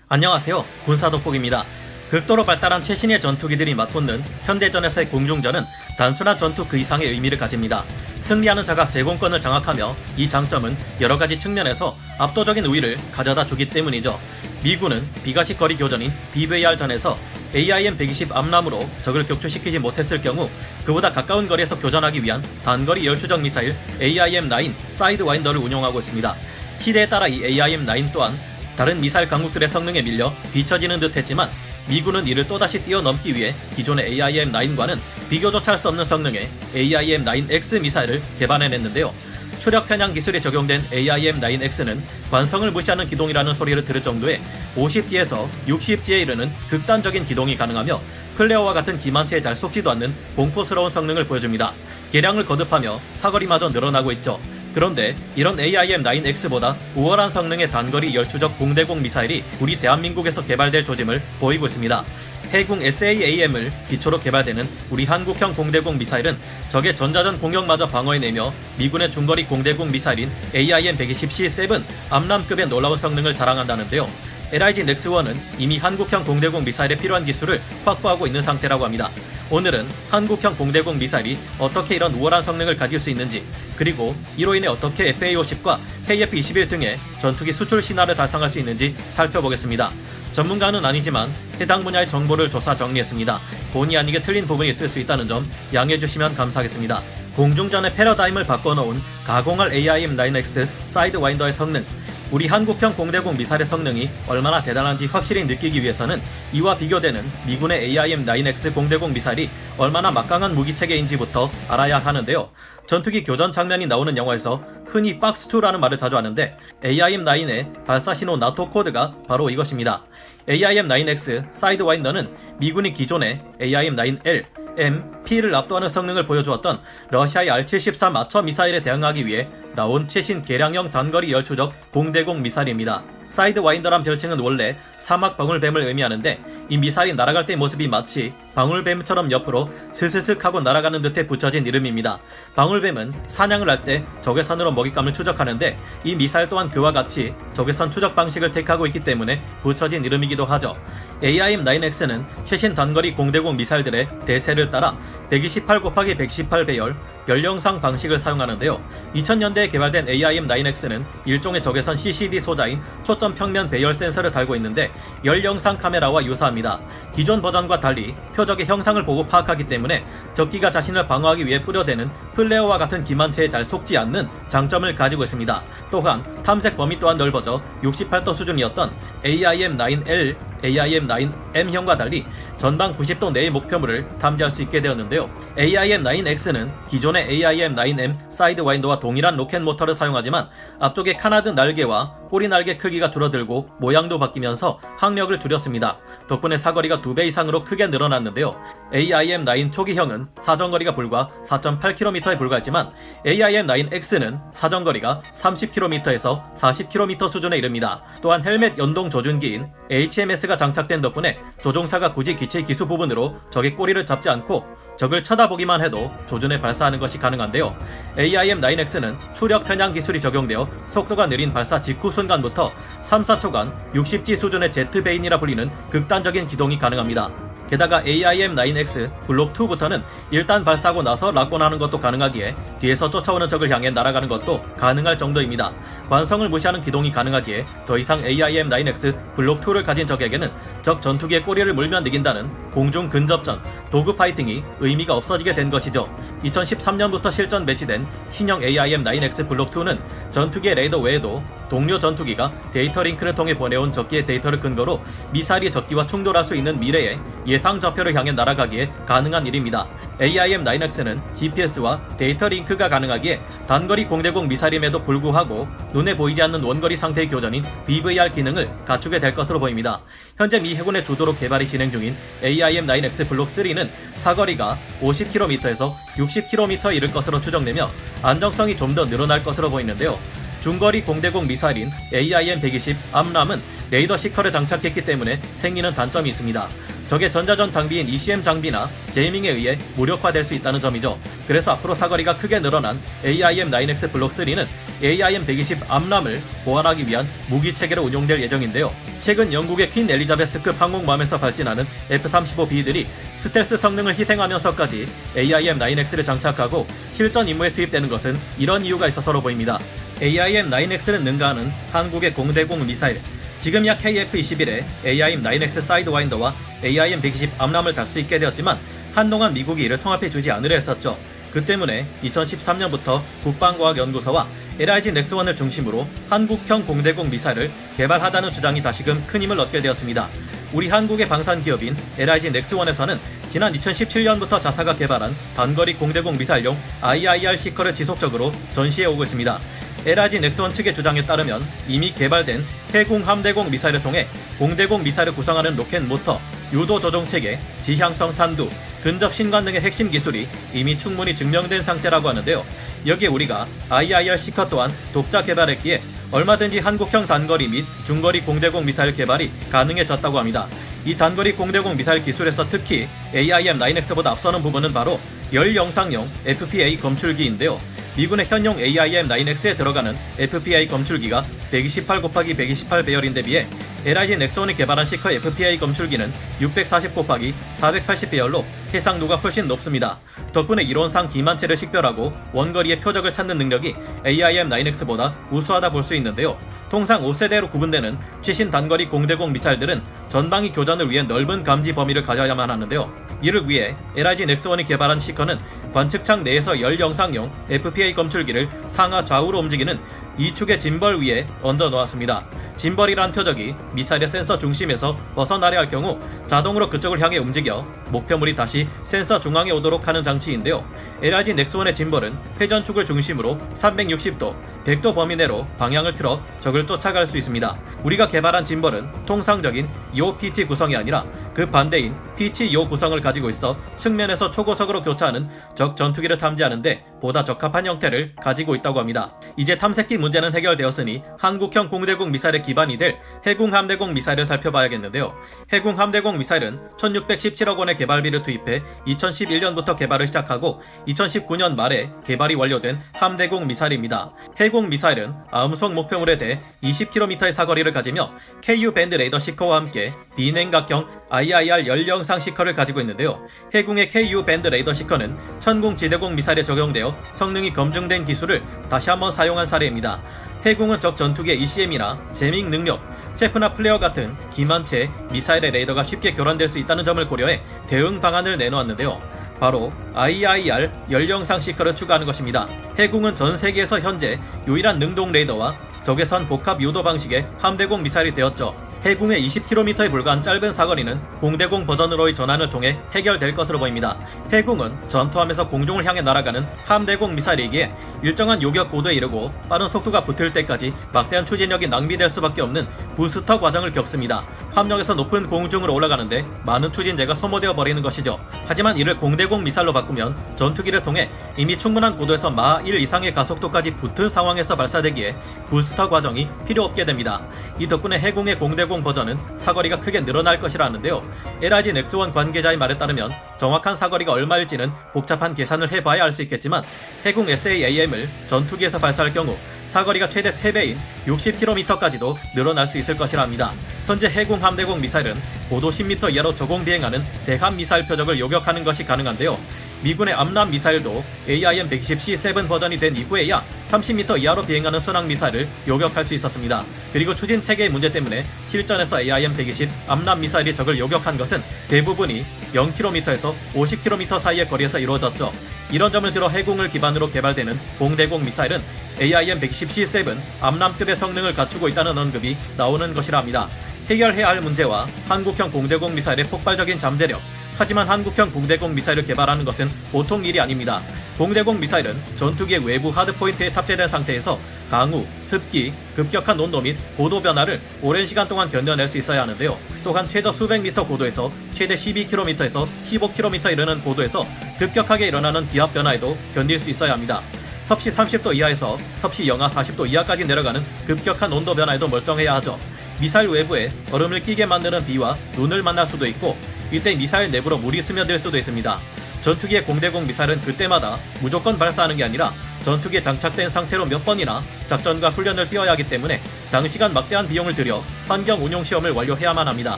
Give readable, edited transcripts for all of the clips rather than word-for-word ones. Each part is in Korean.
안녕하세요. 군사돋보기입니다. 극도로 발달한 최신의 전투기들이 맞붙는 현대전에서의 공중전은 단순한 전투 그 이상의 의미를 가집니다. 승리하는 자가 제공권을 장악하며 이 장점은 여러가지 측면에서 압도적인 우위를 가져다 주기 때문이죠. 미군은 비가식 거리 교전인 BVR전에서 AIM-120 암람으로 적을 격추시키지 못했을 경우 그보다 가까운 거리에서 교전하기 위한 단거리 열추적 미사일 AIM-9 사이드와인더를 운용하고 있습니다. 시대에 따라 이 AIM-9 또한 다른 미사일 강국들의 성능에 밀려 뒤처지는 듯 했지만 미군은 이를 또다시 뛰어넘기 위해 기존의 AIM-9과는 비교조차 할 수 없는 성능의 AIM-9X 미사일을 개발해냈는데요. 추력 편향 기술이 적용된 AIM-9X는 관성을 무시하는 기동이라는 소리를 들을 정도의 50G에서 60G에 이르는 극단적인 기동이 가능하며 플레어와 같은 기만치에 잘 속지도 않는 공포스러운 성능을 보여줍니다. 개량을 거듭하며 사거리마저 늘어나고 있죠. 그런데 이런 AIM-9X보다 우월한 성능의 단거리 열추적 공대공 미사일이 우리 대한민국에서 개발될 조짐을 보이고 있습니다. 해군 SAAM을 기초로 개발되는 우리 한국형 공대공 미사일은 적의 전자전 공격마저 방어해내며 미군의 중거리 공대공 미사일인 AIM-120C7 암람급의 놀라운 성능을 자랑한다는데요. LIG 넥스1은 이미 한국형 공대공 미사일에 필요한 기술을 확보하고 있는 상태라고 합니다. 오늘은 한국형 공대공 미사일이 어떻게 이런 우월한 성능을 가질 수 있는지, 그리고 이로 인해 어떻게 FA-50과 KF-21 등의 전투기 수출 신화를 달성할 수 있는지 살펴보겠습니다. 전문가는 아니지만 해당 분야의 정보를 조사 정리했습니다. 본의 아니게 틀린 부분이 있을 수 있다는 점 양해해주시면 감사하겠습니다. 공중전의 패러다임을 바꿔놓은 가공할 AIM-9X 사이드와인더의 성능, 우리 한국형 공대공 미사일의 성능이 얼마나 대단한지 확실히 느끼기 위해서는 이와 비교되는 미군의 AIM-9X 공대공 미사일이 얼마나 막강한 무기체계인지부터 알아야 하는데요. 전투기 교전 장면이 나오는 영화에서 흔히 박스2라는 말을 자주 하는데 AIM-9의 발사신호 나토 코드가 바로 이것입니다. AIM-9X 사이드와인더는 미군이 기존의 AIM-9L, M, P를 압도하는 성능을 보여주었던 러시아의 R-73 아처 미사일에 대응하기 위해 나온 최신 개량형 단거리 열추적 공대공 미사일입니다. 사이드와인더란 별칭은 원래 사막 방울뱀을 의미하는데 이 미사일이 날아갈 때 모습이 마치 방울뱀처럼 옆으로 스스슥 하고 날아가는 듯해 붙여진 이름입니다. 방울뱀은 사냥을 할 때 적외선으로 먹잇감을 추적하는데 이 미사일 또한 그와 같이 적외선 추적 방식을 택하고 있기 때문에 붙여진 이름이기도 하죠. AIM-9X는 최신 단거리 공대공 미사일들의 대세를 따라 128×118 배열 열영상 방식을 사용하는데요. 2000년대에 개발된 AIM-9X는 일종의 적외선 CCD 소자인 초점 평면 배열 센서를 달고 있는데 열영상 카메라와 유사합니다. 기존 버전과 달리 표적의 형상을 보고 파악하기 때문에 적기가 자신을 방어하기 위해 뿌려대는 플레어와 같은 기만체에 잘 속지 않는 장점을 가지고 있습니다. 또한 탐색 범위 또한 넓어져 68도 수준이었던 AIM-9L, AIM-9M형과 달리 전방 90도 내의 목표물을 탐지할 수 있게 되었는데요. AIM-9X는 기존의 AIM-9M 사이드와인더와 동일한 로켓 모터를 사용하지만 앞쪽의 카나드 날개와 꼬리 날개 크기가 줄어들고 모양도 바뀌면서 항력을 줄였습니다. 덕분에 사거리가 2배 이상으로 크게 늘어났는데요. AIM-9 초기형은 사정거리가 불과 4.8km에 불과했지만 AIM-9X는 사정거리가 30km에서 40km 수준에 이릅니다. 또한 헬멧 연동 조준기인 HMS가 장착된 덕분에 조종사가 굳이 기체 기수 부분으로 적의 꼬리를 잡지 않고 적을 쳐다보기만 해도 조준에 발사하는 것이 가능한데요. AIM-9X는 추력 편향 기술이 적용되어 속도가 느린 발사 직후 순간부터 3-4초간 60G 수준의 제트베인이라 불리는 극단적인 기동이 가능합니다. 게다가 AIM-9X 블록2부터는 일단 발사하고 나서 락곤하는 것도 가능하기에 뒤에서 쫓아오는 적을 향해 날아가는 것도 가능할 정도입니다. 관성을 무시하는 기동이 가능하기에 더 이상 AIM-9X 블록2를 가진 적에게는 적 전투기의 꼬리를 물면 이긴다는 공중 근접전, 도그 파이팅이 의미가 없어지게 된 것이죠. 2013년부터 실전 배치된 신형 AIM-9X 블록2는 전투기의 레이더 외에도 동료 전투기가 데이터 링크를 통해 보내온 적기의 데이터를 근거로 미사일이 적기와 충돌할 수 있는 미래에 예상 좌표를 향해 날아가기에 가능한 일입니다. AIM-9X는 GPS와 데이터 링크가 가능하기에 단거리 공대공 미사일임에도 불구하고 눈에 보이지 않는 원거리 상태의 교전인 BVR 기능을 갖추게 될 것으로 보입니다. 현재 미 해군의 주도로 개발이 진행 중인 AIM-9X 블록3는 사거리가 50km에서 60km에 이를 것으로 추정되며 안정성이 좀 더 늘어날 것으로 보이는데요. 중거리 공대공 미사일인 AIM-120 암람은 레이더 시커를 장착했기 때문에 생기는 단점이 있습니다. 적의 전자전 장비인 ECM 장비나 제이밍에 의해 무력화될 수 있다는 점이죠. 그래서 앞으로 사거리가 크게 늘어난 AIM-9X 블록 3는 AIM-120 암람을 보완하기 위한 무기 체계로 운용될 예정인데요. 최근 영국의 퀸 엘리자베스급 항공모함에서 발진하는 F-35B들이 스텔스 성능을 희생하면서까지 AIM-9X를 장착하고 실전 임무에 투입되는 것은 이런 이유가 있어서로 보입니다. AIM-9X를 능가하는 한국의 공대공 미사일, 지금 약 KF-21에 AIM-9X 사이드와인더와 AIM-120 암람을 달 수 있게 되었지만 한동안 미국이 이를 통합해주지 않으려 했었죠. 그 때문에 2013년부터 국방과학연구소와 LIG 넥스원을 중심으로 한국형 공대공 미사일을 개발하자는 주장이 다시금 큰 힘을 얻게 되었습니다. 우리 한국의 방산기업인 LIG 넥스원에서는 지난 2017년부터 자사가 개발한 단거리 공대공 미사일용 IIR 시커를 지속적으로 전시해 오고 있습니다. LIG 넥스원 측의 주장에 따르면 이미 개발된 해공 함대공 미사일을 통해 공대공 미사일을 구성하는 로켓 모터, 유도 조종 체계, 지향성 탄두, 근접 신관 등의 핵심 기술이 이미 충분히 증명된 상태라고 하는데요. 여기에 우리가 IIR 시커 또한 독자 개발했기에 얼마든지 한국형 단거리 및 중거리 공대공 미사일 개발이 가능해졌다고 합니다. 이 단거리 공대공 미사일 기술에서 특히 AIM-9X보다 앞서는 부분은 바로 열 영상용 FPA 검출기인데요. 미군의 현용 AIM-9X에 들어가는 FPA 검출기가 128/128 배열인데 비해 LIG 넥스원이 개발한 시커 FPA 검출기는 640/480 배열로 해상도가 훨씬 높습니다. 덕분에 이론상 기만체를 식별하고 원거리의 표적을 찾는 능력이 AIM-9X보다 우수하다 볼 수 있는데요. 통상 5세대로 구분되는 최신 단거리 공대공 미사일들은 전방위 교전을 위해 넓은 감지 범위를 가져야만 하는데요. 이를 위해 LIG 넥스원이 개발한 시커는 관측창 내에서 열 영상용 FPA 검출기를 상하 좌우로 움직이는 이축의 짐벌 위에 얹어 놓았습니다. 짐벌이란 표적이 미사일의 센서 중심에서 벗어나려 할 경우 자동으로 그쪽을 향해 움직여 목표물이 다시 센서 중앙에 오도록 하는 장치인데요. LIG 넥스원의 짐벌은 회전축을 중심으로 360도, 100도 범위 내로 방향을 틀어 적을 쫓아갈 수 있습니다. 우리가 개발한 짐벌은 통상적인 요 피치 구성이 아니라 그 반대인 피치 요 구성을 가지고 있어 측면에서 초고속으로 교차하는 적 전투기를 탐지하는데 보다 적합한 형태를 가지고 있다고 합니다. 이제 탐색기 문제는 해결되었으니 한국형 공대공 미사일의 기반이 될 해군 함대공 미사일을 살펴봐야겠는데요. 해군 함대공 미사일은 1617억 원의 개발비를 투입해 2011년부터 개발을 시작하고 2019년 말에 개발이 완료된 함대공 미사일입니다. 해공 미사일은 아음속 목표물에 대해 20km의 사거리를 가지며 KU 밴드 레이더 시커와 함께 비냉각형 IIR 열영상 시커를 가지고 있는데요. 해군의 KU 밴드 레이더 시커는 천궁 지대공 미사일에 적용되어 성능이 검증된 기술을 다시 한번 사용한 사례입니다. 해군은 적 전투기의 ECM이나 제밍 능력, 체프나 플레어 같은 기만체 미사일의 레이더가 쉽게 교란될 수 있다는 점을 고려해 대응 방안을 내놓았는데요. 바로 IIR 열영상 시커를 추가하는 것입니다. 해군은 전 세계에서 현재 유일한 능동 레이더와 적외선 복합 유도 방식의 함대공 미사일이 되었죠. 해군의 20km에 불과한 짧은 사거리는 공대공 버전으로의 전환을 통해 해결될 것으로 보입니다. 해군은 전투함에서 공중을 향해 날아가는 함대공 미사일이기에 일정한 요격 고도에 이르고 빠른 속도가 붙을 때까지 막대한 추진력이 낭비될 수밖에 없는 부스터 과정을 겪습니다. 함정에서 높은 공중으로 올라가는데 많은 추진제가 소모되어 버리는 것이죠. 하지만 이를 공대공 미사일로 바꾸면 전투기를 통해 이미 충분한 고도에서 마하 1 이상의 가속도까지 붙은 상황에서 발사되기에 부스터 과정이 필요 없게 됩니다. 이 덕분에 해군의 공대공 버전은 사거리가 크게 늘어날 것이라는데요. LIG 넥스원 관계자의 말에 따르면 정확한 사거리가 얼마일지는 복잡한 계산을 해봐야 알 수 있겠지만 해군 SAAM을 전투기에서 발사할 경우 사거리가 최대 3배인 60km까지도 늘어날 수 있을 것이라 합니다. 현재 해군 함대공 미사일은 고도 10m 이하로 저공 비행하는 대함 미사일 표적을 요격하는 것이 가능한데요. 미군의 암람 미사일도 AIM-120C7 버전이 된 이후에야 30m 이하로 비행하는 순항 미사일을 요격할 수 있었습니다. 그리고 추진 체계의 문제 때문에 실전에서 AIM-120 암람 미사일이 적을 요격한 것은 대부분이 0km에서 50km 사이의 거리에서 이루어졌죠. 이런 점을 들어 해군을 기반으로 개발되는 공대공 미사일은 AIM-120C7 암람급의 성능을 갖추고 있다는 언급이 나오는 것이라 합니다. 해결해야 할 문제와 한국형 공대공 미사일의 폭발적인 잠재력, 하지만 한국형 공대공 미사일을 개발하는 것은 보통 일이 아닙니다. 공대공 미사일은 전투기의 외부 하드포인트에 탑재된 상태에서 강우, 습기, 급격한 온도 및 고도 변화를 오랜 시간 동안 견뎌낼 수 있어야 하는데요. 또한 최저 수백 미터 고도에서 최대 12km에서 15km 이르는 고도에서 급격하게 일어나는 기압 변화에도 견딜 수 있어야 합니다. 섭씨 30도 이하에서 섭씨 영하 40도 이하까지 내려가는 급격한 온도 변화에도 멀쩡해야 하죠. 미사일 외부에 얼음을 끼게 만드는 비와 눈을 만날 수도 있고 이때 미사일 내부로 물이 스며들 수도 있습니다. 전투기의 공대공 미사일은 그때마다 무조건 발사하는 게 아니라 전투기에 장착된 상태로 몇 번이나 작전과 훈련을 뛰어야 하기 때문에 장시간 막대한 비용을 들여 환경 운용 시험을 완료해야만 합니다.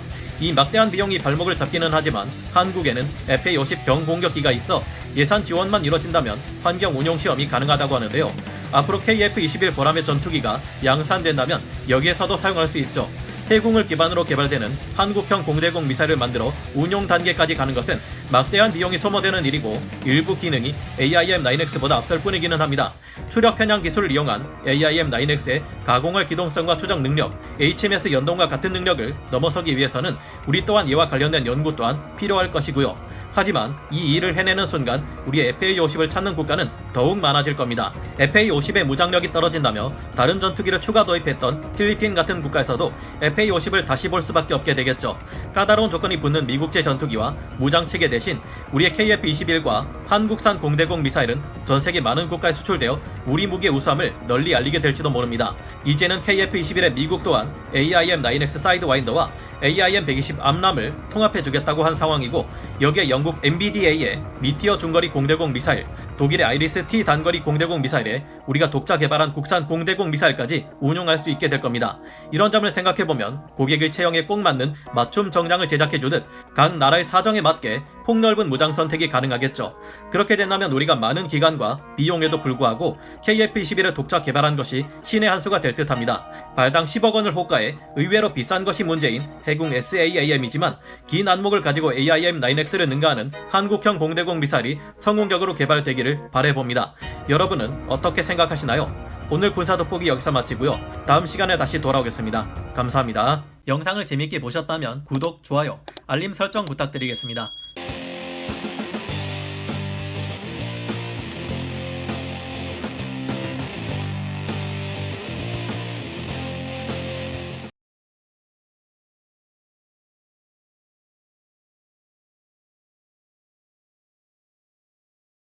이 막대한 비용이 발목을 잡기는 하지만 한국에는 FA-50 경공격기가 있어 예산 지원만 이뤄진다면 환경 운용 시험이 가능하다고 하는데요. 앞으로 KF-21 보람의 전투기가 양산된다면 여기에서도 사용할 수 있죠. 해군을 기반으로 개발되는 한국형 공대공 미사일을 만들어 운용 단계까지 가는 것은 막대한 비용이 소모되는 일이고 일부 기능이 AIM-9X보다 앞설 뿐이기는 합니다. 추력 편향 기술을 이용한 AIM-9X의 가공할 기동성과 추적 능력, HMS 연동과 같은 능력을 넘어서기 위해서는 우리 또한 이와 관련된 연구 또한 필요할 것이고요. 하지만 이 일을 해내는 순간 우리의 FA-50을 찾는 국가는 더욱 많아질 겁니다. FA-50의 무장력이 떨어진다며 다른 전투기를 추가 도입했던 필리핀 같은 국가에서도 FA-50을 다시 볼 수밖에 없게 되겠죠. 까다로운 조건이 붙는 미국제 전투기와 무장체계 대신 우리의 KF-21과 한국산 공대공 미사일은 전세계 많은 국가에 수출되어 우리 무기의 우수함을 널리 알리게 될지도 모릅니다. 이제는 KF-21의 미국 또한 AIM-9X 사이드와인더와 AIM-120 암람을 통합해주겠다고 한 상황이고, 여기에 영국 MBDA의 미티어 중거리 공대공 미사일, 독일의 아이리스 T 단거리 공대공 미사일에 우리가 독자 개발한 국산 공대공 미사일까지 운용할 수 있게 될 겁니다. 이런 점을 생각해보면 고객의 체형에 꼭 맞는 맞춤 정장을 제작해주듯 각 나라의 사정에 맞게 폭넓은 무장 선택이 가능하겠죠. 그렇게 된다면 우리가 많은 기간과 비용에도 불구하고 KF-21을 독자 개발한 것이 신의 한 수가 될 듯합니다. 발당 10억 원을 호가해 의외로 비싼 것이 문제인 해군 SAAM이지만 긴 안목을 가지고 AIM-9X를 능가하는 한국형 공대공 미사일이 성공적으로 개발되기를 바라봅니다. 여러분은 어떻게 생각하시나요? 오늘 군사 돋보기 여기서 마치고요. 다음 시간에 다시 돌아오겠습니다. 감사합니다. 영상을 재밌게 보셨다면 구독, 좋아요, 알림 설정 부탁드리겠습니다.